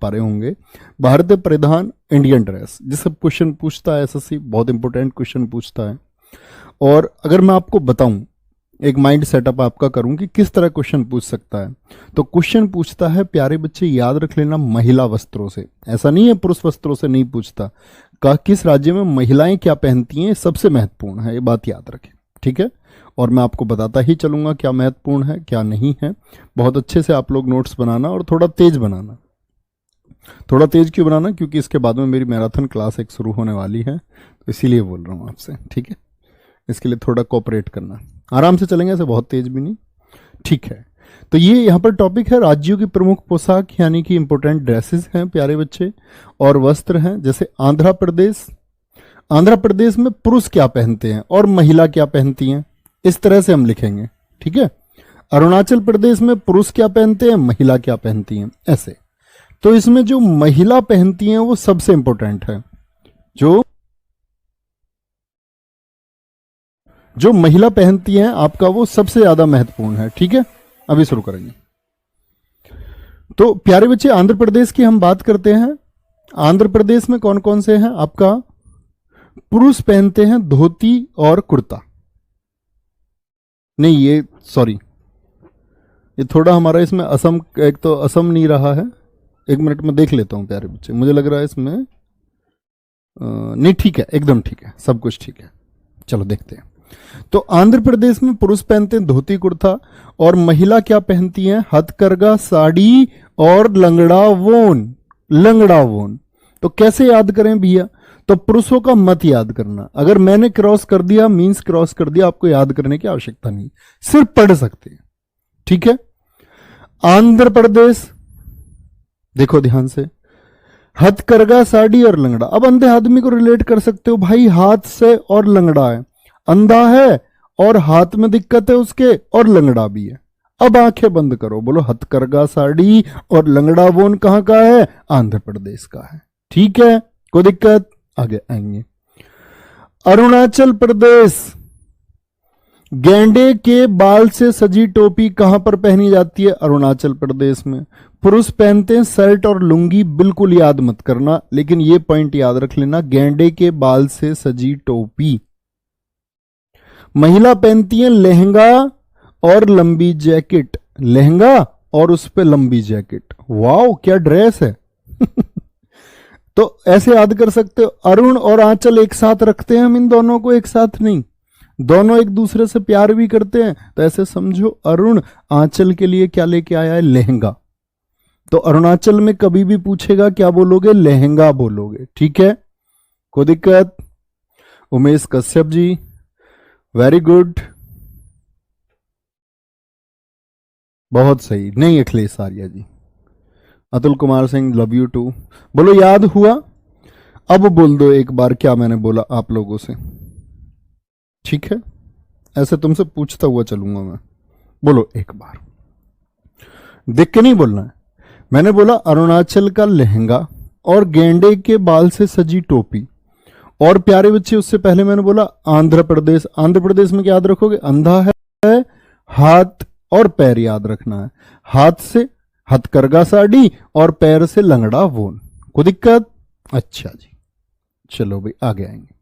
पा रहे होंगे, भारतीय परिधान इंडियन ड्रेस, जिससे क्वेश्चन पूछता है एसएससी, बहुत इंपॉर्टेंट क्वेश्चन पूछता है। और अगर मैं आपको बताऊं, एक माइंड सेटअप आपका करूं कि किस तरह क्वेश्चन पूछ सकता है, तो क्वेश्चन पूछता है, प्यारे बच्चे याद रख लेना, महिला वस्त्रों से। ऐसा नहीं है पुरुष वस्त्रों से नहीं पूछता, का किस राज्य में महिलाएं क्या पहनती हैं, सबसे महत्वपूर्ण है, ये बात याद रखें, ठीक है। और मैं आपको बताता ही चलूंगा क्या महत्वपूर्ण है क्या नहीं है। बहुत अच्छे से आप लोग नोट्स बनाना और थोड़ा तेज बनाना। थोड़ा तेज क्यों बनाना, क्योंकि इसके बाद में मेरी मैराथन क्लास एक शुरू होने वाली है, तो इसीलिए बोल रहा हूँ आपसे, ठीक है। इसके लिए थोड़ा कोऑपरेट करना, आराम से चलेंगे, ऐसे बहुत तेज भी नहीं, ठीक है। तो ये यहाँ पर टॉपिक है राज्यों की प्रमुख पोशाक, यानी कि इंपोर्टेंट ड्रेसेस हैं प्यारे बच्चे, और वस्त्र हैं। जैसे आंध्र प्रदेश, आंध्र प्रदेश में पुरुष क्या पहनते हैं और महिला क्या पहनती हैं, इस तरह से हम लिखेंगे, ठीक है। अरुणाचल प्रदेश में पुरुष क्या पहनते हैं, महिला क्या पहनती हैं, ऐसे। तो इसमें जो महिला पहनती हैं वो सबसे इंपॉर्टेंट है, जो महिला पहनती हैं आपका वो सबसे ज्यादा महत्वपूर्ण है, ठीक है। अभी शुरू करेंगे। तो प्यारे बच्चे आंध्र प्रदेश की हम बात करते हैं। आंध्र प्रदेश में कौन कौन से हैं, आपका पुरुष पहनते हैं धोती और कुर्ता, नहीं ये सॉरी, ये थोड़ा हमारा इसमें असम, एक तो असम नहीं रहा है, एक मिनट में देख लेता हूं प्यारे बच्चे, मुझे लग रहा है इसमें नहीं, ठीक है, एकदम ठीक है, सब कुछ ठीक है। चलो देखते हैं। तो आंध्र प्रदेश में पुरुष पहनते हैं धोती कुर्ता, और महिला क्या पहनती हैं, हथकरघा साड़ी और लंगड़ा वोन। लंगड़ा वोन तो कैसे याद करें भैया, तो पुरुषों का मत याद करना, अगर मैंने क्रॉस कर दिया मींस क्रॉस कर दिया, आपको याद करने की आवश्यकता नहीं, सिर्फ पढ़ सकते हैं, ठीक है। आंध्र प्रदेश देखो ध्यान से, हथकरघा साड़ी और लंगड़ा। अब अंधे आदमी को रिलेट कर सकते हो भाई, हाथ से, और लंगड़ा है, अंधा है और हाथ में दिक्कत है उसके, और लंगड़ा भी है। अब आंखें बंद करो, बोलो हथकरघा साड़ी और लंगड़ा वोन कहां का है, आंध्र प्रदेश का है, ठीक है, कोई दिक्कत, आगे आएंगे। अरुणाचल प्रदेश, गेंडे के बाल से सजी टोपी कहां पर पहनी जाती है, अरुणाचल प्रदेश में। पुरुष पहनते हैं शर्ट और लुंगी, बिल्कुल याद मत करना, लेकिन ये पॉइंट याद रख लेना, गेंडे के बाल से सजी टोपी। महिला पहनती है लहंगा और लंबी जैकेट, लहंगा और उस पे लंबी जैकेट, वाओ क्या ड्रेस है तो ऐसे याद कर सकते हो। अरुण और आंचल एक साथ रखते हैं हम इन दोनों को, एक साथ नहीं, दोनों एक दूसरे से प्यार भी करते हैं, तो ऐसे समझो अरुण आंचल के लिए क्या लेके आया है, लहंगा। तो अरुणाचल में कभी भी पूछेगा क्या बोलोगे, लहंगा बोलोगे, ठीक है, कोई दिक्कत। उमेश कश्यप जी वेरी गुड, बहुत सही, नहीं Akhilesh Arya ji, Atul Kumar Singh love you too, बोलो याद हुआ। अब बोल दो एक बार क्या मैंने बोला आप लोगों से, ठीक है, ऐसे तुमसे पूछता हुआ चलूंगा मैं, बोलो एक बार, देख के नहीं बोलना है। मैंने बोला अरुणाचल का लहंगा और गेंडे के बाल से सजी टोपी, और प्यारे बच्चे उससे पहले मैंने बोला आंध्र प्रदेश। आंध्र प्रदेश में क्या याद रखोगे, अंधा है, हाथ और पैर याद रखना है, हाथ से हथकरघा साड़ी और पैर से लंगड़ा वोन, कोई दिक्कत, अच्छा जी, चलो भाई आगे आएंगे।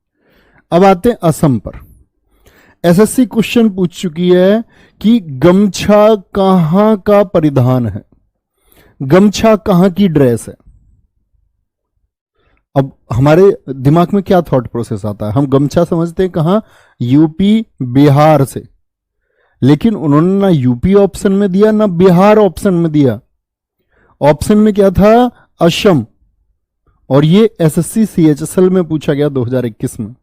अब आते हैं असम पर। एसएससी क्वेश्चन पूछ चुकी है कि गमछा कहां का परिधान है, गमछा कहां की ड्रेस है। अब हमारे दिमाग में क्या थॉट प्रोसेस आता है, हम गमछा समझते हैं कहां, यूपी बिहार से, लेकिन उन्होंने ना यूपी ऑप्शन में दिया ना बिहार ऑप्शन में दिया, ऑप्शन में क्या था, असम, और ये एसएससी सीएचएसएल में पूछा गया 2021 में,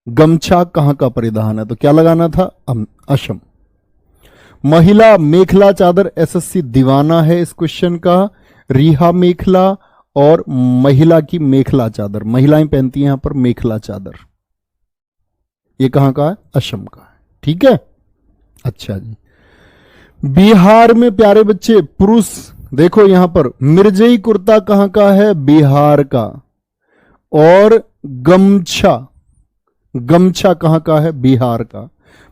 गमछा कहां का परिधान है, तो क्या लगाना था, असम। महिला मेखला चादर, एसएससी दीवाना है इस क्वेश्चन का, रिहा मेखला और महिला की मेखला चादर, महिलाएं पहनती हैं यहां पर मेखला चादर, ये कहां का है, असम का है, ठीक है, अच्छा जी। बिहार में प्यारे बच्चे पुरुष देखो यहां पर मिर्जई कुर्ता कहां का है, बिहार का, और गमछा, गमछा कहां का है, बिहार का।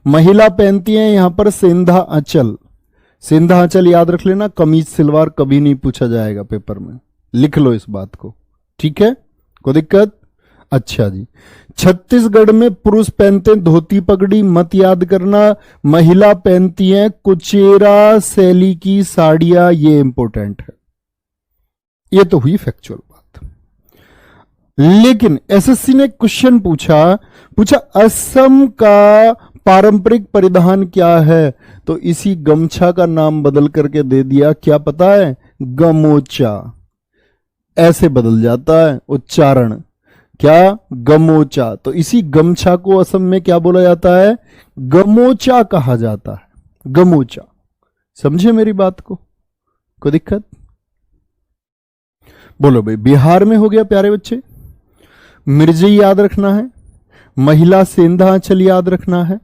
महिला पहनती हैं यहां पर सेंधा अंचल, सेंधा आंचल याद रख लेना, कमीज सलवार कभी नहीं पूछा जाएगा पेपर में, लिख लो इस बात को, ठीक है, कोई दिक्कत? अच्छा जी, छत्तीसगढ़ में पुरुष पहनते हैं धोती पगड़ी, मत याद करना, महिला पहनती हैं कुचेरा शैली की साड़ियां, ये इंपॉर्टेंट है। ये तो हुई फैक्चुअल बात। लेकिन एसएससी ने क्वेश्चन पूछा असम का पारंपरिक परिधान क्या है, तो इसी गमछा का नाम बदल करके दे दिया, क्या पता है? गमोचा। ऐसे बदल जाता है उच्चारण, क्या? गमोचा। तो इसी गमछा को असम में क्या बोला जाता है? गमोचा कहा जाता है, गमोचा। समझे मेरी बात को? कोई दिक्कत? बोलो भाई। बिहार में हो गया प्यारे बच्चे, मिर्जई याद रखना है, महिला सेंधा आंचल याद रखना है,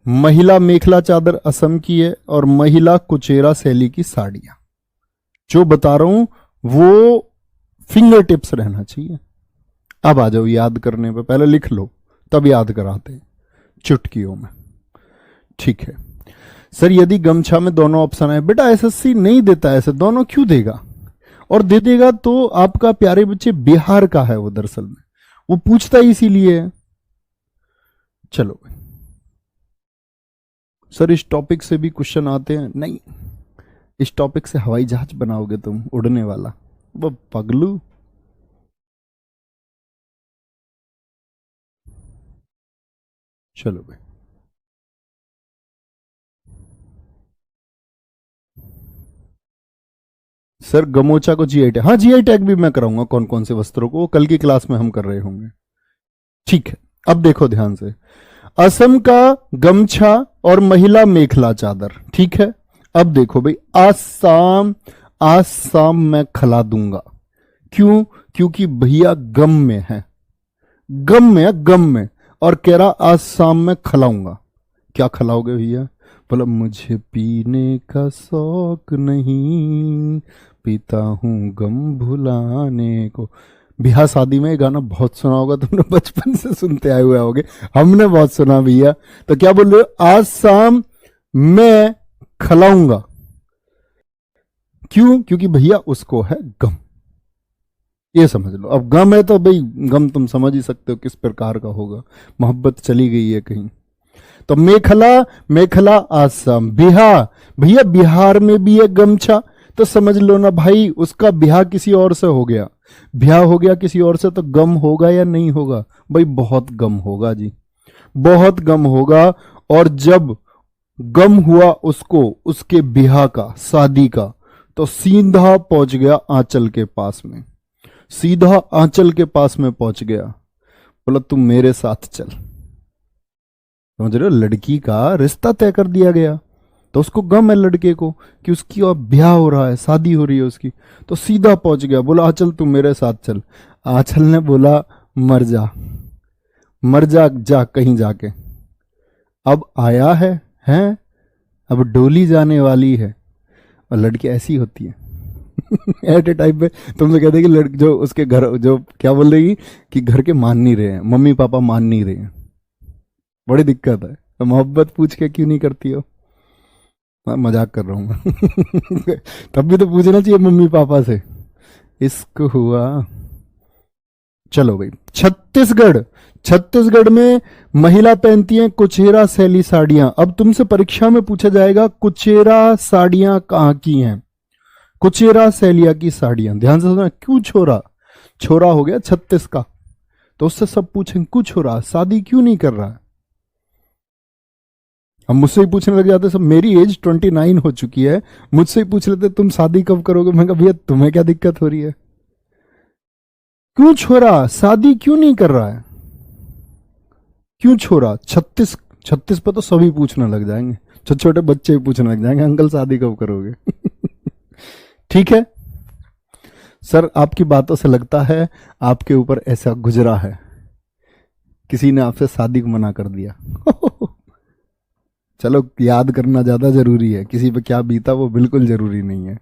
महिला मेखला चादर असम की है, और महिला कुचेरा शैली की साड़ियां। जो बता रहा हूं वो फिंगर टिप्स रहना चाहिए। अब आ जाओ याद करने पे, पहले लिख लो तब याद कराते हैं चुटकियों में, ठीक है। सर यदि गमछा में दोनों ऑप्शन है, बेटा एसएससी नहीं देता ऐसे, दोनों क्यों देगा? और दे देगा तो आपका प्यारे बच्चे बिहार का है वो, दरअसल में वो पूछता ही इसीलिए है। चलो सर इस टॉपिक से भी क्वेश्चन आते हैं, नहीं इस टॉपिक से हवाई जहाज बनाओगे तुम उड़ने वाला, वो पगलू। चलो भाई, सर गमोचा को जीआई टैग, हाँ जीआई टैग भी मैं कराऊंगा, कौन कौन से वस्त्रों को, कल की क्लास में हम कर रहे होंगे, ठीक है। अब देखो ध्यान से, असम का गमछा और महिला मेखला चादर, ठीक है। अब देखो भाई, आसाम, आसाम मैं खिला दूंगा, क्यों? क्योंकि भैया गम में है, गम में है, गम में, और कह रहा आसाम में खिलाऊंगा। क्या खिलाओगे भैया? बोला मुझे पीने का शौक नहीं, पीता हूं गम भुलाने को। ब्याह शादी में ये गाना बहुत सुना होगा तुमने, बचपन से सुनते आए हुए होगे, हमने बहुत सुना भैया। तो क्या बोल रहे हो? आज शाम मैं खिलाऊंगा, क्यों? क्योंकि भैया उसको है गम, ये समझ लो। अब गम है तो भाई गम तुम समझ ही सकते हो किस प्रकार का होगा, मोहब्बत चली गई है कहीं। तो मेखला, मेखला आसाम, बिहार, भैया बिहार में भी है गमछा, तो समझ लो ना भाई उसका ब्याह किसी और से हो गया, ब्याह हो गया किसी और से, तो गम होगा या नहीं होगा? भाई बहुत गम होगा जी, बहुत गम होगा। और जब गम हुआ उसको उसके ब्याह का, शादी का, तो सीधा पहुंच गया आंचल के पास में, सीधा आंचल के पास में पहुंच गया, बोला तुम मेरे साथ चल। समझ रहे हो? लड़की का रिश्ता तय कर दिया गया, तो उसको गम है लड़के को कि उसकी और ब्याह हो रहा है, शादी हो रही है उसकी, तो सीधा पहुंच गया, बोला आंचल तू मेरे साथ चल। आंचल ने बोला मर जा, मर जा, जा कहीं जाके। अब आया है, हैं? अब डोली जाने वाली है, और लड़की ऐसी होती है एट ए टाइप पे तुमसे कहते कि लड़की जो उसके घर, जो क्या बोल रही कि घर के मान नहीं रहे हैं, मम्मी पापा मान नहीं रहे हैं, बड़ी दिक्कत है। तो मोहब्बत पूछ के क्यों नहीं करती हो? मजाक कर रहा हूं मैं तब भी तो पूछना चाहिए मम्मी पापा से, इश्क हुआ। चलो भाई, छत्तीसगढ़, छत्तीसगढ़ में महिला पहनती हैं कुचेरा शैली साड़ियां। अब तुमसे परीक्षा में पूछा जाएगा कुचेरा साड़ियां कहां की हैं, कुचेरा शैलिया की साड़ियां। ध्यान से सुना, क्यों छोरा, छोरा हो गया छत्तीस का, तो उससे सब पूछेंगे क्यों छोरा शादी क्यों नहीं कर रहा है। हम मुझसे ही पूछने लग जाते, सब मेरी एज 29 हो चुकी है, मुझसे ही पूछ लेते तुम शादी कब करोगे। मैं कहा भैया तुम्हें क्या दिक्कत हो रही है, क्यों छोरा शादी क्यों नहीं कर रहा है, क्यों छोरा। 36, 36 पे तो सभी पूछने लग जाएंगे, छोटे छोटे बच्चे भी पूछने लग जाएंगे अंकल शादी कब करोगे ठीक है सर, आपकी बातों से लगता है आपके ऊपर ऐसा गुजरा है, किसी ने आपसे शादी को मना कर दिया चलो याद करना ज्यादा जरूरी है, किसी पे क्या बीता वो बिल्कुल जरूरी नहीं है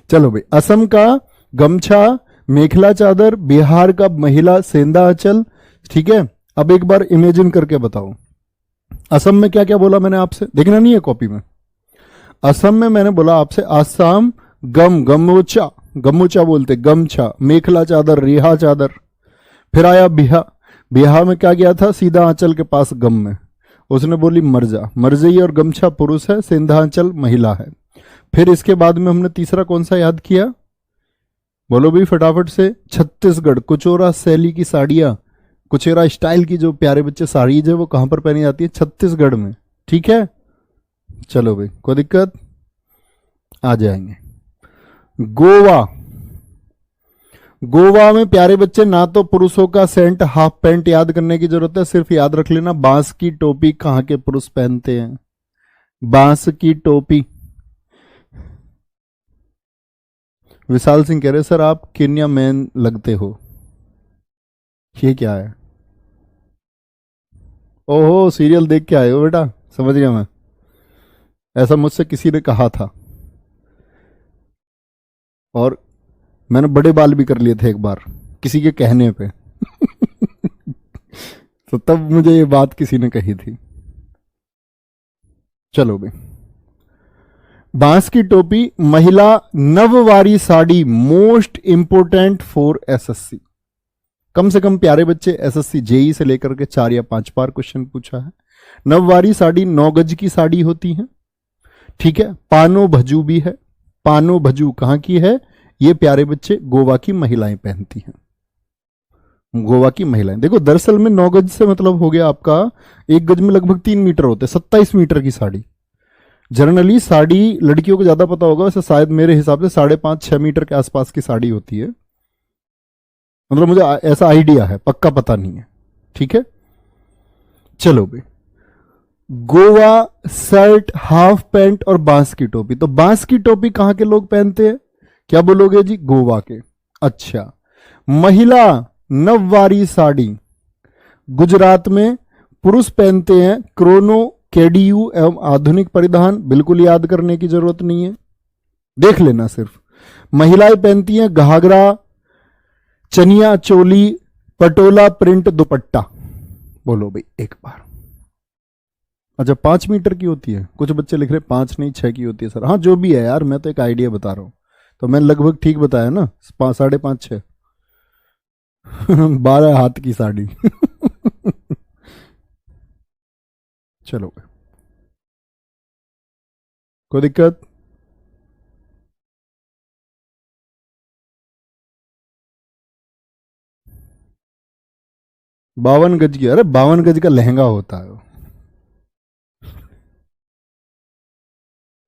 चलो भाई, असम का गमछा मेखला चादर, बिहार का महिला सेंधा आंचल, ठीक है। अब एक बार इमेजिन करके बताओ, असम में क्या क्या बोला मैंने आपसे, देखना नहीं है कॉपी में। असम में मैंने बोला आपसे, आसाम गमोचा, गमोचा बोलते, गमछा, मेखला चादर, रिहा चादर। फिर आया बिहा, बिहा में क्या गया था, सीधा आंचल के पास गम में, उसने बोली मर्जा, मर्जई और गमछा पुरुष है, सिंधांचल महिला है। फिर इसके बाद में हमने तीसरा कौन सा याद किया, बोलो भी फटाफट से, छत्तीसगढ़, कुचोरा शैली की साड़ियां, कुचेरा स्टाइल की जो प्यारे बच्चे साड़ी है वो कहां पर पहनी जाती है, छत्तीसगढ़ में। ठीक है, चलो भाई, कोई दिक्कत, आ जाएंगे। गोवा, गोवा में प्यारे बच्चे ना तो पुरुषों का सेंट हाफ पैंट याद करने की जरूरत है, सिर्फ याद रख लेना बांस की टोपी कहां के पुरुष पहनते हैं, बांस की टोपी। विशाल सिंह कह रहे सर आप केन्या मैन लगते हो, ये क्या है, ओहो सीरियल देख के आए हो बेटा, समझ गया मैं, ऐसा मुझसे किसी ने कहा था, और मैंने बड़े बाल भी कर लिए थे एक बार किसी के कहने पे तो तब मुझे ये बात किसी ने कही थी। चलो भाई, बांस की टोपी, महिला नववारी sari, most important for SSC. कम से कम प्यारे बच्चे एसएससी जेई से लेकर के 4 या 5 बार क्वेश्चन पूछा है। नववारी साड़ी 9 गज की साड़ी होती है, ठीक है। पानो भजू भी है, पानो भजू कहां की है, ये प्यारे बच्चे गोवा की महिलाएं पहनती हैं, गोवा की महिलाएं। देखो दरअसल में 9 गज से मतलब हो गया आपका, 1 गज में लगभग 3 मीटर होते हैं, 27 मीटर की साड़ी। जनरली साड़ी लड़कियों को ज्यादा पता होगा, वैसे शायद मेरे हिसाब से 5.5-6 मीटर के आसपास की साड़ी होती है, मतलब मुझे ऐसा आइडिया है, पक्का पता नहीं है, ठीक है। चलो भाई, गोवा शर्ट, हाफ पैंट और बांस की टोपी। तो बांस की टोपी कहां के लोग पहनते हैं, क्या बोलोगे जी, गोवा के। अच्छा, महिला नववारी साड़ी गुजरात में, पुरुष पहनते हैं क्रोनो, केडीयू एवं आधुनिक परिधान, बिल्कुल याद करने की जरूरत नहीं है, देख लेना सिर्फ। महिलाएं पहनती हैं घाघरा, चनिया चोली, पटोला प्रिंट दुपट्टा। बोलो भाई एक बार। अच्छा 5 मीटर की होती है, कुछ बच्चे लिख रहे 5 नहीं 6 की होती है सर। हाँ जो भी है यार, मैं तो एक आइडिया बता रहा हूं, तो मैंने लगभग ठीक बताया ना, 5.5-6 12 हाथ की साड़ी चलो कोई दिक्कत, बावन गज की, अरे 52 गज का लहंगा होता है वो।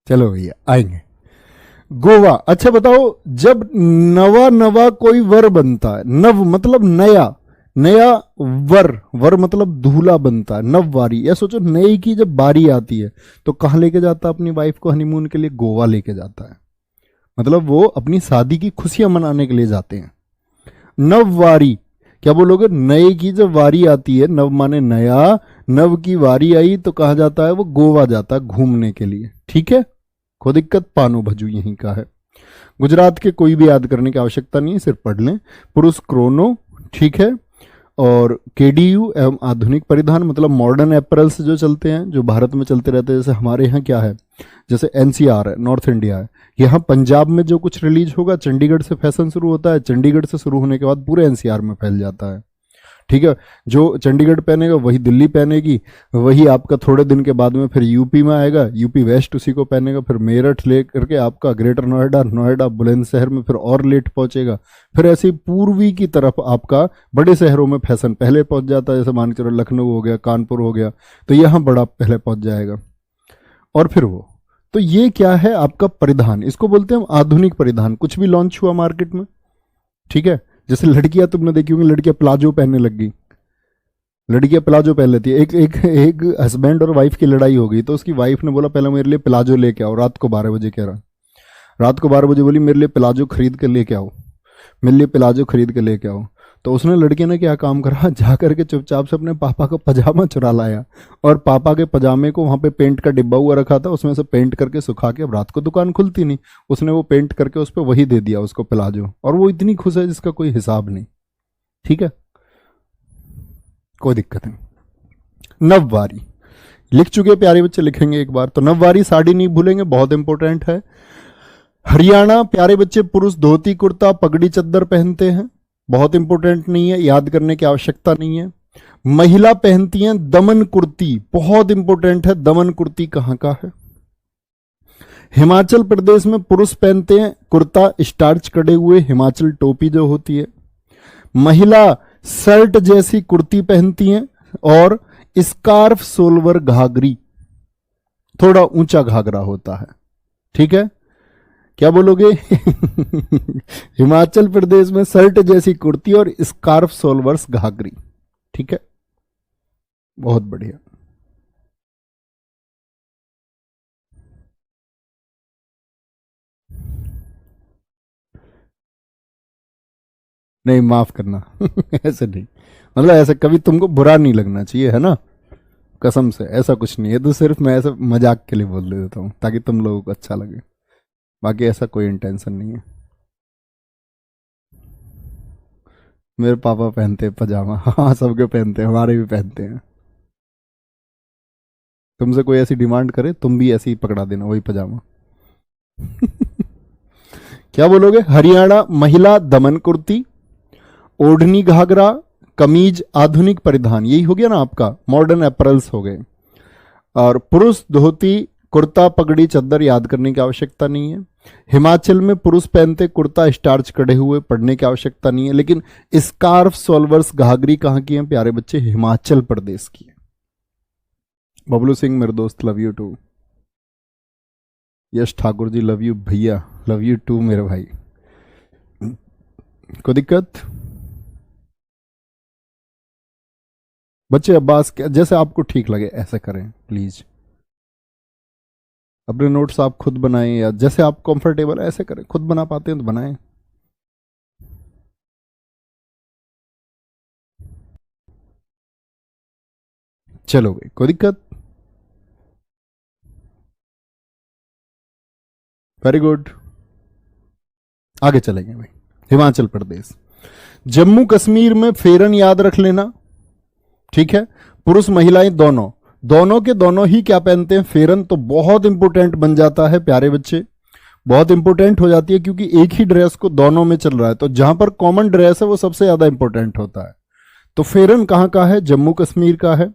चलो भैया आएंगे गोवा। अच्छा बताओ, जब नवा नवा कोई वर बनता है, नव मतलब नया, नया वर, वर मतलब दूल्हा बनता है, नववारी, या सोचो नई की जब बारी आती है तो कहां लेके जाता है अपनी वाइफ को हनीमून के लिए, गोवा लेके जाता है, मतलब वो अपनी शादी की खुशियां मनाने के लिए जाते हैं। नववारी क्या बोलोगे, नए की जब वारी आती है, नव माने नया, नव की वारी आई तो कहा जाता है वो गोवा जाता है घूमने के लिए, ठीक है। कोई दिक्कत, पानो भजू यहीं का है। गुजरात के कोई भी याद करने की आवश्यकता नहीं है, सिर्फ पढ़ लें। पुरुष क्रोनो, ठीक है, और केडीयू एवं आधुनिक परिधान मतलब मॉडर्न एपरल्स जो चलते हैं, जो भारत में चलते रहते हैं, जैसे हमारे यहाँ क्या है, जैसे एनसीआर है, नॉर्थ इंडिया है, यहाँ पंजाब में जो कुछ रिलीज होगा, चंडीगढ़ से फैशन शुरू होता है, चंडीगढ़ से शुरू होने के बाद पूरे एनसीआर में फैल जाता है, ठीक है। जो चंडीगढ़ पहनेगा वही दिल्ली पहनेगी, वही आपका थोड़े दिन के बाद में फिर यूपी में आएगा, यूपी वेस्ट उसी को पहनेगा, फिर मेरठ ले करके आपका ग्रेटर नोएडा, नोएडा बुलंदशहर में फिर और लेट पहुंचेगा, फिर ऐसे ही पूर्वी की तरफ आपका बड़े शहरों में फैशन पहले पहुंच जाता है, जैसे मान के चलो लखनऊ हो गया, कानपुर हो गया, तो यहाँ बड़ा पहले पहुंच जाएगा, और फिर वो, तो ये क्या है आपका परिधान, इसको बोलते हैं हम आधुनिक परिधान। कुछ भी लॉन्च हुआ मार्केट में, ठीक है, जैसे लड़कियां तुमने देखी होंगी, लड़कियां प्लाजो पहनने लग गई, लड़कियां प्लाजो पहन लेती है। एक हस्बैंड और वाइफ की लड़ाई हो गई, तो उसकी वाइफ ने बोला पहले मेरे लिए प्लाजो लेके आओ, रात को 12 बजे कह रहा, रात को 12 बजे बोली मेरे लिए प्लाजो खरीद के लेके आओ, मेरे लिए प्लाजो खरीद के लेके आओ। तो उसने, लड़की ने क्या काम करा, जा करके चुपचाप से अपने पापा का पजामा चुरा लाया, और पापा के पजामे को वहां पे पेंट का डिब्बा हुआ रखा था, उसमें से पेंट करके सुखा के, अब रात को दुकान खुलती नहीं, उसने वो पेंट करके उस पर वही दे दिया उसको प्लाजो, और वो इतनी खुश है जिसका कोई हिसाब नहीं, ठीक है, कोई दिक्कत नहीं। नववारी लिख चुके प्यारे बच्चे, लिखेंगे एक बार तो। नववारी साड़ी नहीं भूलेंगे, बहुत इंपॉर्टेंट है। हरियाणा प्यारे बच्चे पुरुष धोती कुर्ता पगड़ी चद्दर पहनते हैं, बहुत इंपॉर्टेंट नहीं है, याद करने की आवश्यकता नहीं है। महिला पहनती हैं दमन कुर्ती, बहुत इंपॉर्टेंट है, दमन कुर्ती कहां का है। हिमाचल प्रदेश में पुरुष पहनते हैं कुर्ता स्टार्च कड़े हुए, हिमाचल टोपी जो होती है। महिला शर्ट जैसी कुर्ती पहनती हैं और स्कार्फ सोलवर घाघरी, थोड़ा ऊंचा घाघरा होता है, ठीक है। क्या बोलोगे? हिमाचल प्रदेश में शर्ट जैसी कुर्ती और स्कार्फ सोलवर्स घाघरी, ठीक है, बहुत बढ़िया। नहीं, माफ करना। ऐसे नहीं, मतलब ऐसे कभी तुमको बुरा नहीं लगना चाहिए, है ना, कसम से ऐसा कुछ नहीं है। तो सिर्फ मैं ऐसा मजाक के लिए बोल देता हूँ ताकि तुम लोगों को अच्छा लगे, बाकी ऐसा कोई इंटेंशन नहीं है। मेरे पापा पहनते हैं पजामा। हाँ, सबके पहनते हैं, हमारे भी पहनते हैं। तुमसे कोई ऐसी डिमांड करे, तुम भी ऐसे ही पकड़ा देना वही पजामा। क्या बोलोगे? हरियाणा महिला दमन कुर्ती, ओढ़नी घाघरा, कमीज आधुनिक परिधान, यही हो गया ना आपका, मॉडर्न एपरल्स हो गए। और पुरुष धोती कुर्ता पगड़ी चद्दर, याद करने की आवश्यकता नहीं है। हिमाचल में पुरुष पहनते कुर्ता स्टार्च कड़े हुए, पढ़ने की आवश्यकता नहीं है। लेकिन स्कार्फ सोलवर्स घाघरी कहाँ की है प्यारे बच्चे? हिमाचल प्रदेश की है। बबलू सिंह मेरे दोस्त, love you too. Yash Thakur ji, love you भैया, लव यू टू मेरे भाई। कोई दिक्कत? बच्चे अब्बास, जैसे आपको ठीक लगे ऐसे करें प्लीज। अपने नोट्स आप खुद बनाएं या जैसे आप कंफर्टेबल ऐसे करें, खुद बना पाते हैं तो बनाएं। चलो भाई, कोई दिक्कत? वेरी गुड, आगे चलेंगे भाई। हिमाचल प्रदेश, जम्मू कश्मीर में फेरन याद रख लेना, ठीक है। पुरुष महिलाएं दोनों, दोनों के दोनों ही क्या पहनते हैं? फेरन। तो बहुत इंपॉर्टेंट बन जाता है प्यारे बच्चे, बहुत इंपॉर्टेंट हो जाती है, क्योंकि एक ही ड्रेस को दोनों में चल रहा है। तो जहां पर कॉमन ड्रेस है वो सबसे ज्यादा इंपॉर्टेंट होता है। तो फेरन कहां का है? जम्मू कश्मीर का है।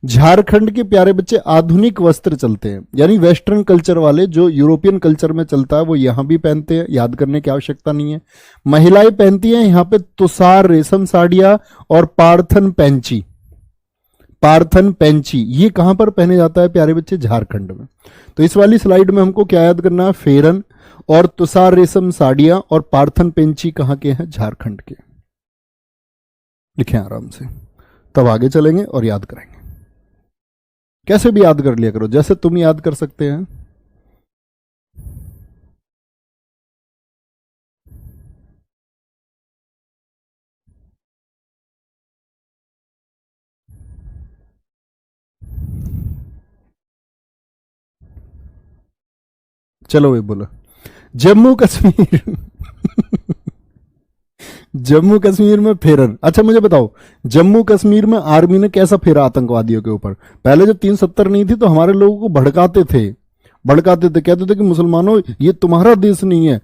झारखंड के प्यारे बच्चे आधुनिक वस्त्र चलते हैं, यानी वेस्टर्न कल्चर वाले, जो यूरोपियन कल्चर में चलता है वो यहां भी पहनते हैं, याद करने की आवश्यकता नहीं है। महिलाएं पहनती हैं यहां पे तुषार रेशम साड़ियां और पार्थन पैंची, पार्थन पैंची, ये कहां पर पहने जाता है प्यारे बच्चे? झारखंड में। तो इस वाली स्लाइड में हमको क्या याद करना है? फेरन और तुषार रेशम साड़ियां और पार्थन पैंची कहां के हैं? झारखंड के। लिखें आराम से, तब आगे चलेंगे और याद करेंगे। कैसे भी याद कर लिया करो, जैसे तुम याद कर सकते हैं। चलो भाई बोलो। जम्मू कश्मीर। जम्मू कश्मीर में फेरन। अच्छा मुझे बताओ, जम्मू कश्मीर में आर्मी ने कैसा फेरा आतंकवादियों के ऊपर? पहले जब 370 नहीं थी तो हमारे लोगों को भड़काते थे, भड़काते थे, कहते थे कि मुसलमानों ये तुम्हारा देश नहीं है,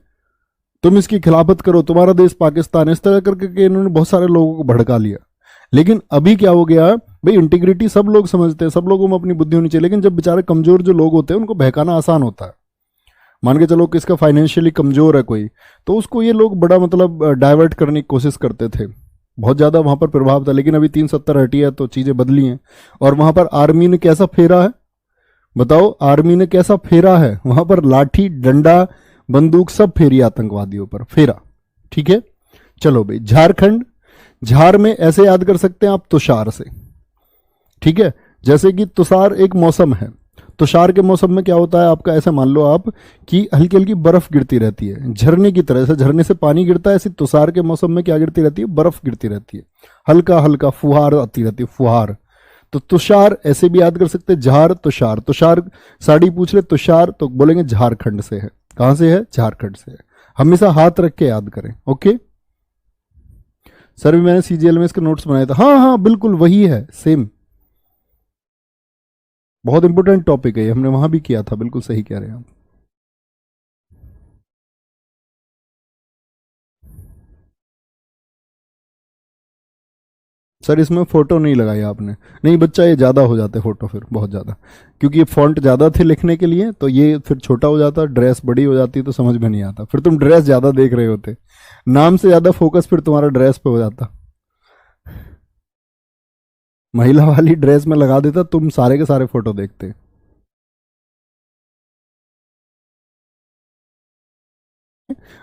तुम इसकी खिलाफत करो, तुम्हारा देश पाकिस्तान, इस तरह करके के इन्होंने बहुत सारे लोगों को भड़का लिया। लेकिन अभी क्या हो गया भाई, इंटीग्रिटी सब लोग समझते हैं, सब लोगों में अपनी बुद्धि होनी चाहिए, लेकिन जब बेचारे कमजोर जो लोग होते हैं उनको बहकाना आसान होता है। मान के चलो किसका फाइनेंशियली कमजोर है कोई, तो उसको ये लोग बड़ा मतलब डाइवर्ट करने की कोशिश करते थे, बहुत ज्यादा वहां पर प्रभाव था। लेकिन अभी 370 हटी है तो चीजें बदली हैं। और वहां पर आर्मी ने कैसा फेरा है बताओ? आर्मी ने कैसा फेरा है वहां पर? लाठी डंडा बंदूक सब फेरी आतंकवादियों पर, फेरा, ठीक है। चलो भाई, झारखंड, झार में ऐसे याद कर सकते हैं आप, तुषार से, ठीक है। जैसे कि तुषार एक मौसम है, तुषार के मौसम में क्या होता है आपका? ऐसे मान लो आप कि हल्की हल्की बर्फ गिरती रहती है, झरने की तरह से, झरने से पानी गिरता है, ऐसी तुषार के मौसम में क्या गिरती रहती है? बर्फ गिरती रहती है, हल्का हल्का फुहार आती रहती है, फुहार। तो तुषार ऐसे भी याद कर सकते हैं, झार तुषार। तुषार साड़ी पूछ ले तुषार तो बोलेंगे झारखंड से है। कहां से है? झारखंड से है। हमेशा हाथ रख के याद करें, ओके। सर भी मैंने सीजीएल में इसके नोट्स बनाए थे, हाँ हाँ बिल्कुल वही है, सेम। बहुत इंपॉर्टेंट टॉपिक है ये, हमने वहां भी किया था, बिल्कुल सही कह रहे हैं आप। सर इसमें फोटो नहीं लगाई आपने, नहीं बच्चा ये ज़्यादा हो जाते फोटो फिर बहुत ज़्यादा, क्योंकि ये फॉन्ट ज़्यादा थे लिखने के लिए, तो ये फिर छोटा हो जाता, ड्रेस बड़ी हो जाती तो समझ में नहीं आता, फिर तुम ड्रेस ज़्यादा देख रहे होते, नाम से ज़्यादा फोकस फिर तुम्हारा ड्रेस पे हो जाता। महिला वाली ड्रेस में लगा देता, तुम सारे के सारे फोटो देखते।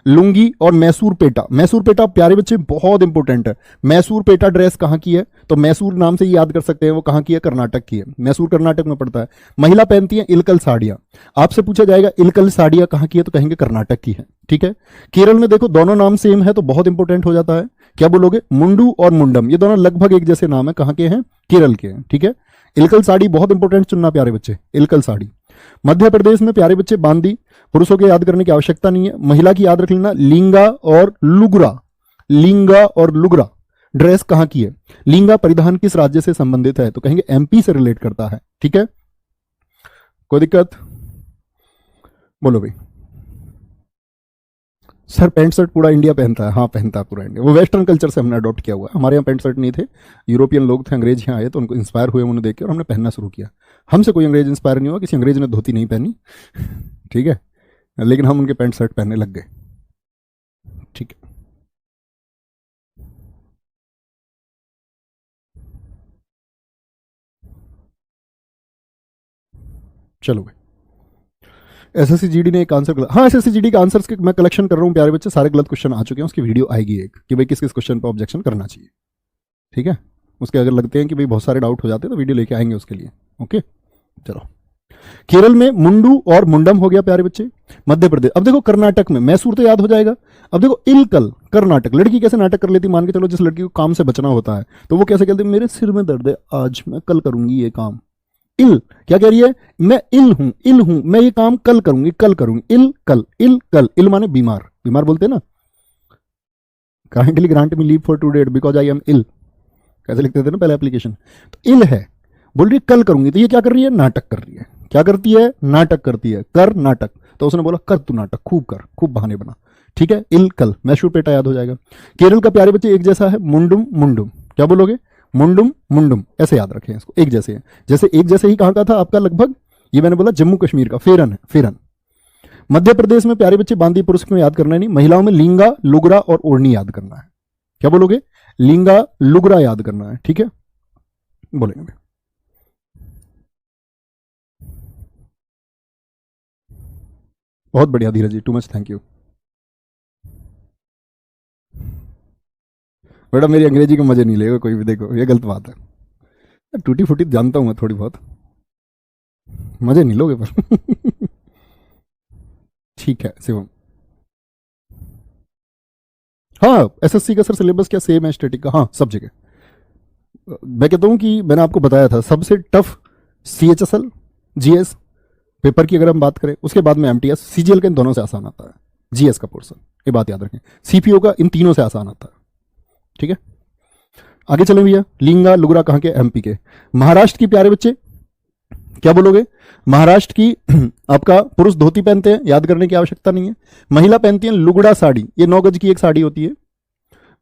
लुंगी और मैसूर पेटा, मैसूर पेटा प्यारे बच्चे बहुत इंपॉर्टेंट है। मैसूर पेटा ड्रेस कहाँ की है, तो मैसूर नाम से ही याद कर सकते हैं, वो कहाँ की है, कर्नाटक की है। मैसूर कर्नाटक में पड़ता है। महिला पहनती है इलकल साड़ियां, आपसे पूछा जाएगा इलकल साड़ियां कहाँ की है, तो कहेंगे कर्नाटक की है, ठीक है। केरल में देखो दोनों नाम सेम है तो बहुत इंपॉर्टेंट हो जाता है, क्या बोलोगे, मुंडू और मुंडम, ये दोनों लगभग एक जैसे नाम है, कहाँ के हैं, केरल के हैं, ठीक है। इलकल साड़ी बहुत इंपॉर्टेंट चुनना प्यारे बच्चे, इलकल साड़ी। मध्य प्रदेश में प्यारे बच्चे बांदी, पुरुषों के याद करने की आवश्यकता नहीं है, महिला की याद रख लेना, लिंगा और लुगरा, लिंगा और लुगरा ड्रेस कहां की है, लिंगा परिधान किस राज्य से संबंधित है, तो कहेंगे एमपी से रिलेट करता है, ठीक है। कोई दिक्कत, बोलो भाई। सर पैंट शर्ट पूरा इंडिया पहनता है, हाँ पहनता है पूरा इंडिया, वो वेस्टर्न कल्चर से हमने अडॉप्ट किया हुआ है, हमारे यहाँ पैंट शर्ट नहीं थे, यूरोपियन लोग थे, अंग्रेज यहाँ आए तो उनको इंस्पायर हुए, उन्होंने देख के और हमने पहनना शुरू किया। हमसे कोई अंग्रेज इंस्पायर नहीं हुआ, किसी अंग्रेज ने धोती नहीं पहनी, ठीक है, लेकिन हम उनके पैंट शर्ट पहनने लग गए, ठीक है। चलो भाई, एसएससी जीडी ने एक आंसर, हाँ एसएससी जीडी के आंसर्स के मैं कलेक्शन कर रहा हूँ प्यारे बच्चे, सारे गलत क्वेश्चन आ चुके हैं, उसकी वीडियो आएगी एक कि भाई किस किस क्वेश्चन पर ऑब्जेक्शन करना चाहिए, ठीक है। उसके अगर लगते हैं कि भाई बहुत सारे डाउट हो जाते हैं तो वीडियो लेके आएंगे उसके लिए, ओके। चलो, केरल में मुंडू और मुंडम हो गया प्यारे बच्चे। मध्य प्रदेश, अब देखो कर्नाटक में मैसूर तो याद हो जाएगा, अब देखो इलकल कर्नाटक, लड़की कैसे नाटक कर लेती, मान के चलो जिस लड़की को काम से बचना होता है तो वो कैसे कहती है, मेरे सिर में दर्द है आज मैं कल करूंगी ये काम। इल क्या कह रही है, मैं इल हूं मैं ये काम कल करूंगी, कल करूंगी, इल कल, इल माने बीमार, बीमार बोलते हैं ना, kindly grant me leave for 2 days because I am ill, कैसे लिखते थे ना पहले एप्लीकेशन, तो इल है, बोल रही है कल करूंगी, तो ये क्या कर रही है, नाटक कर रही है, क्या करती है, नाटक करती है, कर नाटक, तो उसने बोला कर तू नाटक, खूब कर, खूब बहाने बना, ठीक है। इल कल, मैसूर पेटा याद हो जाएगा। केरल का प्यारे बच्चे एक जैसा है, मुंडुम मुंडुम, क्या बोलोगे, मुंडुम मुंडुम, ऐसे याद रखें इसको, एक जैसे है, जैसे एक जैसे ही कहाँ का था आपका, लगभग ये मैंने बोला जम्मू कश्मीर का, फेरन है फेरन। मध्य प्रदेश में प्यारे बच्चे बांदी, पुरुष में याद करना है नहीं, महिलाओं में लिंगा लुगरा और ओढ़नी याद करना है, क्या बोलोगे, लिंगा लुगरा याद करना है, ठीक है, बोलेंगे। बहुत बढ़िया धीरज जी, टू मच थैंक यू। बेटा मेरी अंग्रेजी के मजे नहीं लेगा कोई भी, देखो ये गलत बात है, टूटी फूटी जानता हूँ मैं थोड़ी बहुत, मजे नहीं लोगे पर ठीक है शिवम। हाँ एसएससी का सर सिलेबस क्या सेम है स्टैटिक का, हाँ सब जगह। मैं कहता हूँ कि मैंने आपको बताया था सबसे टफ सीएचएसएल जीएस पेपर की अगर हम बात करें, उसके बाद में एमटीएस सीजीएल का इन दोनों से आसान आता है, जीएस का पोर्सन, ये बात याद रखें, सीपीओ का इन तीनों से आसान आता है, ठीक है। आगे चलें भैया, लिंगा लुगरा कहाँ के, एमपी के। महाराष्ट्र की प्यारे बच्चे क्या बोलोगे, महाराष्ट्र की आपका पुरुष धोती पहनते हैं, याद करने की आवश्यकता नहीं है। महिला पहनती है लुगड़ा साड़ी, ये 9 गज की एक साड़ी होती है,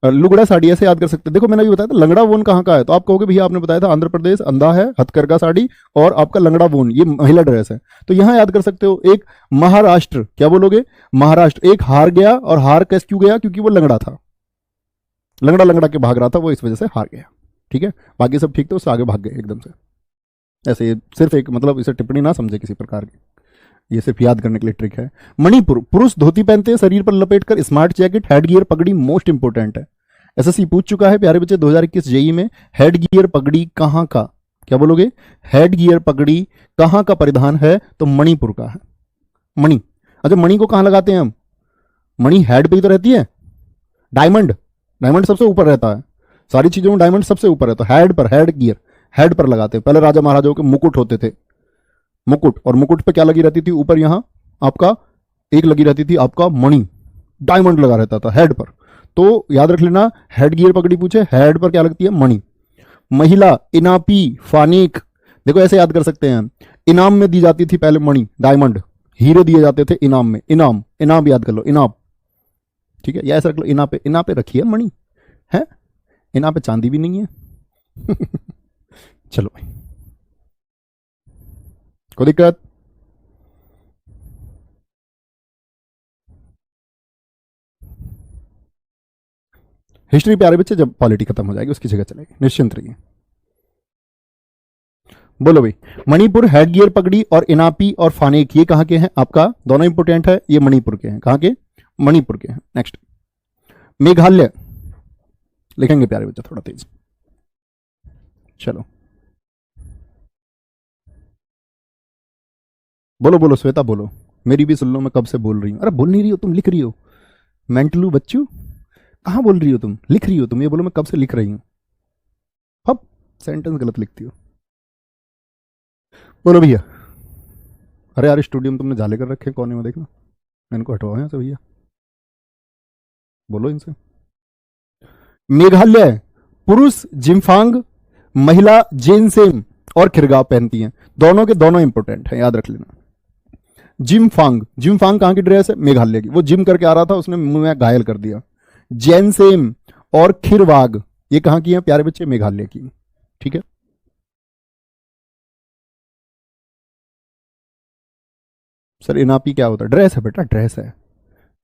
लुगड़ा साड़ी ऐसे याद कर सकते हैं। देखो मैंने अभी बताया था लंगड़ा वोन कहाँ का है, तो आप कहोगे भैया आपने बताया था आंध्र प्रदेश, अंधा है हथकरघा साड़ी, और आपका लंगड़ा वोन ये महिला ड्रेस है, तो यहां याद कर सकते हो। एक महाराष्ट्र, क्या बोलोगे, महाराष्ट्र, एक हार गया, और हार कैसे क्यों गया, क्योंकि वो लंगड़ा था, लंगड़ा लंगड़ा के भाग रहा था वो, इस वजह से हार गया, ठीक है। बाकी सब ठीक थे, उससे आगे भाग गए एकदम से, ऐसे ये सिर्फ एक मतलब इसे टिप्पणी ना समझे किसी प्रकार की, ये सिर्फ याद करने के लिए ट्रिक है। मणिपुर, पुरुष धोती पहनते हैं शरीर पर लपेट कर, स्मार्ट जैकेट, हेड गियर, पगड़ी मोस्ट इंपोर्टेंट है। एसएससी पूछ चुका है प्यारे बच्चे 2021 जेई में, हेड गियर पगड़ी कहां का, क्या बोलोगे, हेड गियर पगड़ी कहां का परिधान है, तो मणिपुर का है, मणि। अच्छा मणि को कहां लगाते हैं हम, मणि हेड पे ही तो रहती है, डायमंड, डायमंड सबसे ऊपर रहता है, सारी चीजों में डायमंड सबसे ऊपर रहता है, हेड पर, हेड गियर हेड पर लगाते हैं। पहले राजा महाराजाओं के मुकुट होते थे, मुकुट, और मुकुट पे क्या लगी रहती थी, ऊपर यहां आपका एक लगी रहती थी आपका मणि, डायमंड लगा रहता था हेड पर, तो याद रख लेना, हेड गियर पगड़ी पूछे, हेड पर क्या लगती है, मणि। महिला इनापी फानीक, देखो ऐसे याद कर सकते हैं, इनाम में दी जाती थी पहले मणि, डायमंड, हीरे दिए जाते थे इनाम में। इनाम, इनाम याद कर लो, इनाम, ठीक है, या ऐसा रख लो, इना पे रखी है मणि, है, इना पे चांदी भी नहीं है। चलो भाई, कोई दिक्कत? हिस्ट्री प्यारे बच्चे, जब पॉलिटी खत्म हो जाएगी उसकी जगह चलेगी, निश्चिंत रहिए। बोलो भाई, मणिपुर, हेडगियर पगड़ी और इनापी और फानेक, ये कहां के हैं आपका? दोनों इंपोर्टेंट है, ये मणिपुर के हैं। कहां के? मणिपुर के हैं। नेक्स्ट, मेघालय, लिखेंगे प्यारे बच्चे थोड़ा तेज। चलो बोलो बोलो श्वेता बोलो, मेरी भी सुन लो, मैं कब से बोल रही हूं। अरे बोल नहीं रही हो तुम, लिख रही हो। मेंटलू बच्चू, कहां बोल रही हो तुम, लिख रही हो तुम, ये बोलो मैं कब से लिख रही हूं। अब सेंटेंस गलत लिखती हो। बोलो भैया। अरे यार स्टूडियो में तुमने झाले कर रखे हैं कोने में, देखना, इनको हटवाओ यहाँ से भैया, बोलो इनसे। मेघालय, पुरुष जिम्फांग, महिला जेनसेम और खिरगाव पहनती हैं। दोनों के दोनों इंपोर्टेंट है, याद रख लेना। जिमफांग, जिमफांग कहां की ड्रेस है? मेघालय की। वो जिम करके आ रहा था, उसने मुंह में घायल कर दिया। जैनसेम और खिरवाग, ये कहां की है प्यारे बच्चे? मेघालय की। ठीक है, सर इनापी क्या होता है? ड्रेस है बेटा, ड्रेस है,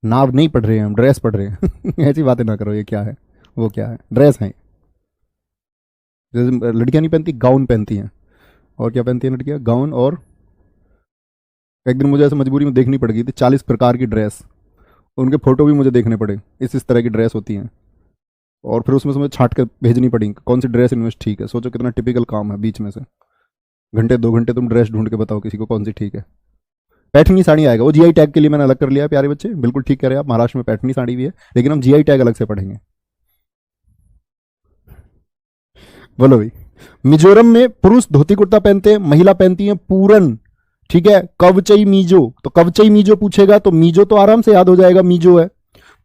नाव नहीं पढ़ रहे हैं हम, ड्रेस पढ़ रहे हैं। ऐसी बातें ना करो, ये क्या है वो क्या है, ड्रेस है। जैसे लड़कियां नहीं पहनती, गाउन पहनती हैं। और क्या पहनती हैं लड़कियां? गाउन। और एक दिन मुझे ऐसे मजबूरी में देखनी पड़ गई थी 40 प्रकार की ड्रेस, उनके फोटो भी मुझे देखने पड़े, इस तरह की ड्रेस होती हैं। और फिर उसमें से मुझे छांट कर भेजनी पड़ी कौन सी ड्रेस इनमें ठीक है। सोचो कितना टिपिकल काम है, बीच में से घंटे 2 घंटे तुम ड्रेस ढूंढ के बताओ किसी को कौन सी ठीक है। पैठनी साड़ी आएगा, वो जीआई टैग के लिए मैंने अलग कर लिया है प्यारे बच्चे, बिल्कुल ठीक कह रहे हैं आप, महाराष्ट्र में पैठनी साड़ी भी है, लेकिन हम जीआई टैग अलग से पढ़ेंगे। बोलो भाई, मिजोरम में पुरुष धोती कुर्ता पहनते हैं, महिला पहनती है पूरन। ठीक है, कवचई मीजो, तो कवचई मीजो पूछेगा तो मीजो तो आराम से याद हो जाएगा, मीजो है।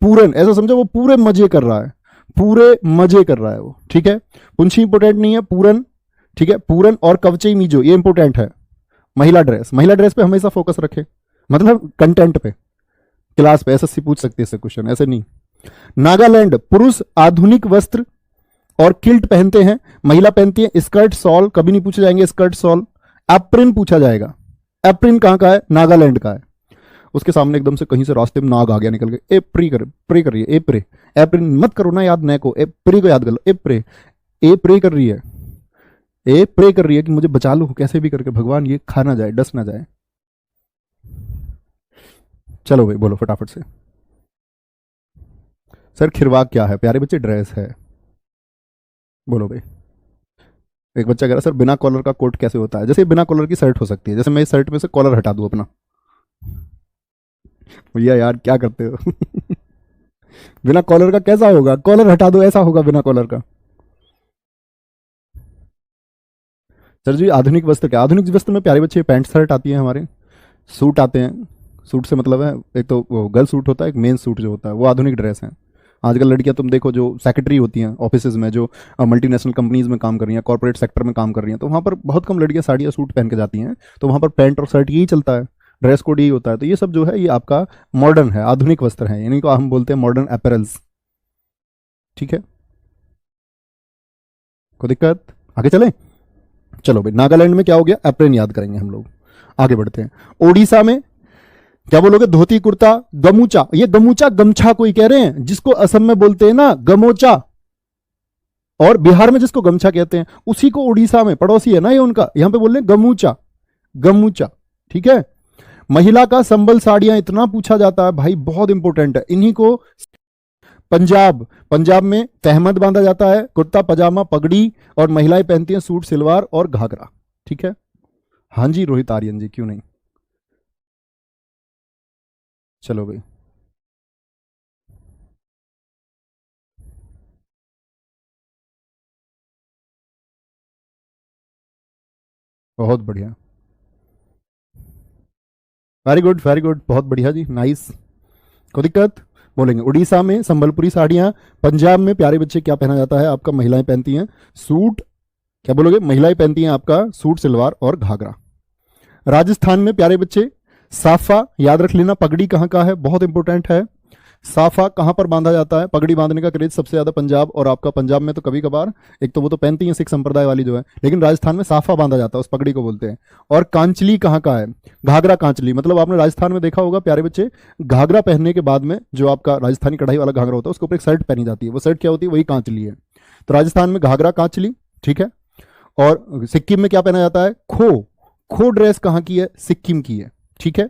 पूरन ऐसा समझो वो पूरे मजे कर रहा है, पूरे मजे कर रहा है वो। ठीक है, पुंछी इंपोर्टेंट नहीं है, पूरन। ठीक है, पूरन और कवचई मीजो ये इंपोर्टेंट है। महिला ड्रेस, महिला ड्रेस पे हमेशा फोकस रखे, मतलब कंटेंट पे, क्लास पे एसएससी पूछ सकती है इससे क्वेश्चन, ऐसे नहीं। नागालैंड, पुरुष आधुनिक वस्त्र और किल्ट पहनते हैं, महिला पहनती है स्कर्ट सॉल, कभी नहीं पूछे जाएंगे स्कर्ट सॉल। एप्रिन पूछा जाएगा, एप्रिन कहां का है? नागालैंड का है। उसके सामने एकदम से कहीं से रास्ते में नाग आ गया निकल के, ए प्री कर, प्रे कर रही है, ए प्रे, एप्रिन मत करो ना याद, नए को ए प्रे को याद कर लो, ए प्रे, ए प्रे कर रही है, ए प्रे कर रही है कि मुझे बचा लो कैसे भी करके भगवान, ये खा ना जाए, डस ना जाए। चलो भाई बोलो फटाफट से। सर खिरवाग क्या है प्यारे बच्चे? ड्रेस है। बोलो भाई। एक बच्चा कह रहा सर बिना कॉलर का कोट कैसे होता है? जैसे बिना कॉलर की शर्ट हो सकती है, जैसे मैं इस शर्ट में से कॉलर हटा दूं अपना। भैया यार क्या करते हो? बिना कॉलर का कैसा होगा? कॉलर हटा दो ऐसा होगा बिना कॉलर का। सर जी आधुनिक वस्त्र क्या? आधुनिक वस्त्र में प्यारे बच्चे पैंट शर्ट आती है हमारे, सूट आते हैं। सूट से मतलब है एक तो वो गर्ल सूट होता है, एक मेन सूट जो होता है वो आधुनिक ड्रेस है। आजकल लड़कियां तुम देखो जो सेक्रेटरी होती हैं ऑफिस में, जो मल्टीनेशनल कंपनीज में काम कर रही हैं, कॉर्पोरेट सेक्टर में काम कर रही हैं, तो वहाँ पर बहुत कम लड़कियां साड़ियाँ सूट पहन के जाती हैं, तो वहाँ पर पैंट और शर्ट यही चलता है, ड्रेस कोड यही होता है। तो ये सब जो है ये आपका मॉडर्न है, आधुनिक वस्त्र है, यानी को हम बोलते हैं मॉडर्न अपैरल्स। ठीक है, कोई दिक्कत? आगे चलें? चलो भाई, नागालैंड में क्या हो गया? एप्रिन याद करेंगे हम लोग, आगे बढ़ते हैं। ओडिशा में क्या बोलोगे? धोती कुर्ता, गमूचा। ये गमूचा गमछा कोई कह रहे हैं, जिसको असम में बोलते हैं ना गमोचा, और बिहार में जिसको गमछा कहते हैं उसी को उड़ीसा में, पड़ोसी है ना ये उनका, यहां पे बोल रहे हैं गमूचा, गमूचा। ठीक है, महिला का संबल साड़ियां, इतना पूछा जाता है भाई, बहुत इंपॉर्टेंट है इन्हीं को। पंजाब, पंजाब में तहमद बांधा जाता है, कुर्ता पजामा पगड़ी, और महिलाएं पहनती हैं सूट सलवार और घाघरा। ठीक है, हाँ जी रोहित आर्यन जी, क्यों नहीं। चलो भाई, बहुत बढ़िया, वेरी गुड वेरी गुड, बहुत बढ़िया जी, नाइस। कोई दिक्कत? बोलेंगे उड़ीसा में संबलपुरी साड़ियां, पंजाब में प्यारे बच्चे क्या पहना जाता है आपका? महिलाएं पहनती हैं सूट, क्या बोलोगे? महिलाएं पहनती हैं आपका सूट सलवार और घाघरा। राजस्थान में प्यारे बच्चे साफा याद रख लेना, पगड़ी कहाँ का है, बहुत इंपॉर्टेंट है। साफा कहां पर बांधा जाता है, पगड़ी बांधने का क्रेज सबसे ज्यादा पंजाब, और आपका पंजाब में तो कभी कभार एक तो वो तो पहनती है सिख संप्रदाय वाली जो है, लेकिन राजस्थान में साफा बांधा जाता है, उस पगड़ी को बोलते हैं। और कांचली कहाँ का है, घाघरा कांचली, मतलब आपने राजस्थान में देखा होगा प्यारे बच्चे, घाघरा पहनने के बाद में जो आपका राजस्थानी कढ़ाई वाला घाघरा होता है उसके ऊपर एक शर्ट पहनी जाती है, वो शर्ट क्या होती है, वही कांचली है। तो राजस्थान में घाघरा कांचली, ठीक है। और सिक्किम में क्या पहना जाता है, खो, खो ड्रेस कहाँ की है, सिक्किम की है, ठीक है।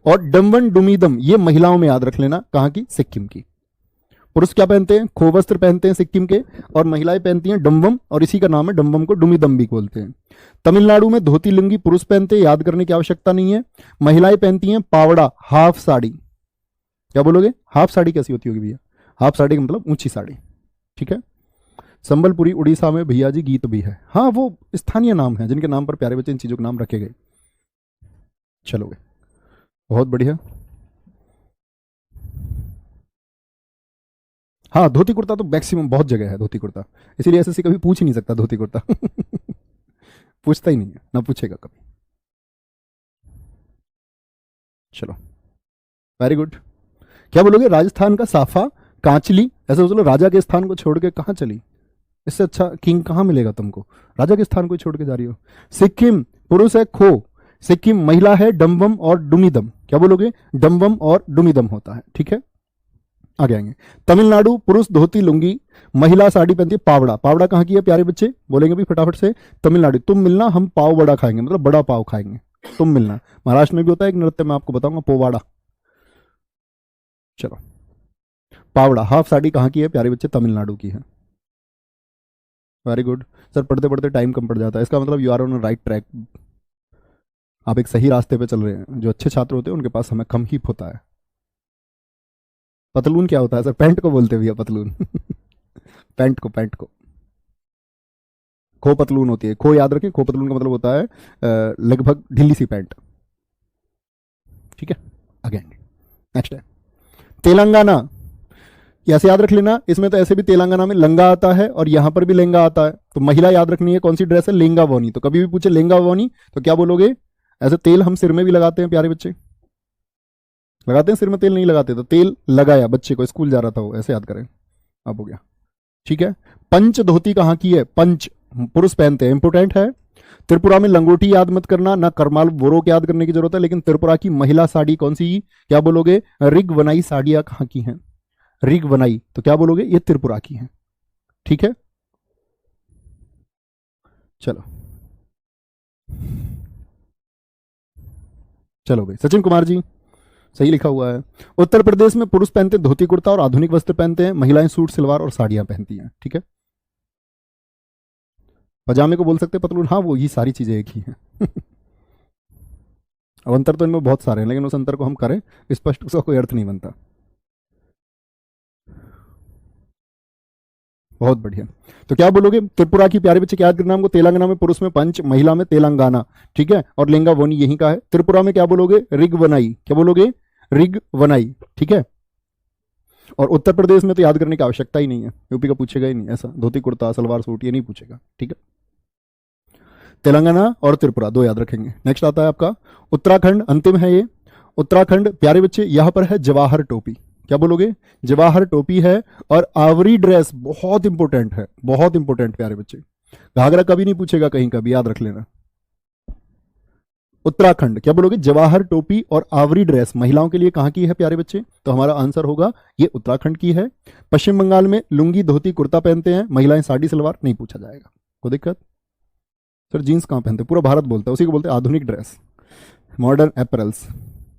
और डम्बन डुमीदम ये महिलाओं में याद रख लेना, कहां की, सिक्किम की। पुरुष क्या पहनते हैं, खो वस्त्र पहनते हैं सिक्किम के, और महिलाएं पहनती हैं डम्बम, और इसी का नाम है, डम्बम को डुमीदम भी बोलते हैं। तमिलनाडु में धोती लुंगी पुरुष पहनते हैं, याद करने की आवश्यकता नहीं है। महिलाएं पहनती हैं पावड़ा, हाफ साड़ी। क्या बोलोगे, हाफ साड़ी कैसी होती होगी भैया, हाफ साड़ी का मतलब ऊंची साड़ी, ठीक है। संबलपुरी उड़ीसा में भैया जी गीत भी है, हाँ वो स्थानीय नाम है जिनके नाम पर प्यारे बच्चे इन चीजों के नाम रखे गए। चलोगे, बहुत बढ़िया। हाँ धोती कुर्ता तो मैक्सिमम बहुत जगह है धोती कुर्ता, इसीलिए एसएससी कभी पूछ ही नहीं सकता धोती कुर्ता पूछता ही नहीं है, ना पूछेगा कभी। चलो वेरी गुड। क्या बोलोगे, राजस्थान का साफा कांचली, ऐसा चलो राजा के स्थान को छोड़ के कहाँ चली, इससे अच्छा किंग कहाँ मिलेगा तुमको, राजा के स्थान को छोड़ के जा रही हो। सिक्किम पुरुष है खो, सिक्किम महिला है डम्बम और डुमीदम, क्या बोलोगे, डम्बम और डुमीदम होता है, ठीक है। आगे आएंगे, तमिलनाडु पुरुष धोती लुंगी, महिला साड़ी पहनती है पावड़ा, पावड़ा कहाँ की है प्यारे बच्चे, बोलेंगे भी फटाफट से, तमिलनाडु। तुम मिलना हम पाव बड़ा खाएंगे, मतलब बड़ा पाव खाएंगे, तुम मिलना। महाराष्ट्र में भी होता है एक नृत्य, मैं आपको बताऊंगा, पोवाड़ा। चलो, पावड़ा हाफ साड़ी कहाँ की है प्यारे बच्चे, तमिलनाडु की है। वेरी गुड सर, पढ़ते पढ़ते टाइम कम पड़ जाता है, इसका मतलब you are on right track, आप एक सही रास्ते पे चल रहे हैं। जो अच्छे छात्र होते हैं उनके पास समय कम ही होता है। पतलून क्या होता है सर, पैंट को बोलते भैया पतलून पैंट को, पैंट को खो पतलून होती है, खो याद रखें, खो पतलून का मतलब होता है लगभग ढीली सी पैंट, ठीक है। अगेन नेक्स्ट है तेलंगाना, ऐसे याद रख लेना, इसमें तो ऐसे भी तेलंगाना में लंगा आता है और यहां पर भी लहंगा आता है, तो महिला याद रखनी है कौन सी ड्रेस है, लेंगा वोनी। तो कभी भी पूछे लेंगा वोनी तो क्या बोलोगे, ऐसे तेल हम सिर में भी लगाते हैं प्यारे बच्चे, लगाते हैं सिर में तेल, नहीं लगाते तो तेल लगाया बच्चे को, स्कूल जा रहा था वो, ऐसे याद करें, अब हो गया, ठीक है। पंच धोती कहाँ की है, पंच पुरुष पहनते हैं, इंपोर्टेंट है। त्रिपुरा में लंगोटी याद मत करना, ना करमाल बोरोक याद करने की जरूरत है, लेकिन त्रिपुरा की महिला साड़ी कौन सी, क्या बोलोगे, रिग वनाई साड़ियां कहाँ की हैं, रिग वनाई, तो क्या बोलोगे, ये त्रिपुरा की हैं, ठीक है। चलो चलो भाई, सचिन कुमार जी सही लिखा हुआ है। उत्तर प्रदेश में पुरुष पहनते हैं धोती कुर्ता और आधुनिक वस्त्र पहनते हैं, महिलाएं सूट सलवार और साड़ियां पहनती हैं, ठीक है। पजामे को बोल सकते हैं पतलून, हाँ वो ही सारी चीजें एक ही हैं अब अंतर तो इनमें बहुत सारे हैं, लेकिन उस अंतर को हम करें स्पष्ट, उसका कोई अर्थ नहीं बनता। बहुत बढ़िया, तो क्या बोलोगे, त्रिपुरा की प्यारे बच्चे क्या याद करना हमको, तेलंगाना में पुरुष में पंच, महिला में तेलंगाना, ठीक है, और लेंगा वोनी यही का है। त्रिपुरा में क्या बोलोगे, रिग वनाई, क्या बोलोगे, रिग वनाई, ठीक है। और उत्तर प्रदेश में तो याद करने की आवश्यकता ही नहीं है, यूपी का पूछेगा ही नहीं, ऐसा धोती कुर्ता सलवार सूट ये नहीं पूछेगा, ठीक है। तेलंगाना और त्रिपुरा दो याद रखेंगे। नेक्स्ट आता है आपका उत्तराखंड, अंतिम है ये। उत्तराखंड प्यारे बच्चे यहां पर है जवाहर टोपी, क्या बोलोगे, जवाहर टोपी है। और आवरी ड्रेस बहुत इंपॉर्टेंट है, बहुत इंपॉर्टेंट प्यारे बच्चे, घाघरा कभी नहीं पूछेगा कहीं का भी, याद रख लेना। उत्तराखंड क्या बोलोगे, जवाहर टोपी और आवरी ड्रेस महिलाओं के लिए कहां की है प्यारे बच्चे, तो हमारा आंसर होगा ये उत्तराखंड की है। पश्चिम बंगाल में लुंगी धोती कुर्ता पहनते हैं, महिलाएं साड़ी सलवार, नहीं पूछा जाएगा, कोई दिक्कत। सर जीन्स कहां पहनते, पूरा भारत बोलता है, उसी को बोलते हैं आधुनिक ड्रेस, मॉडर्न एपरल्स।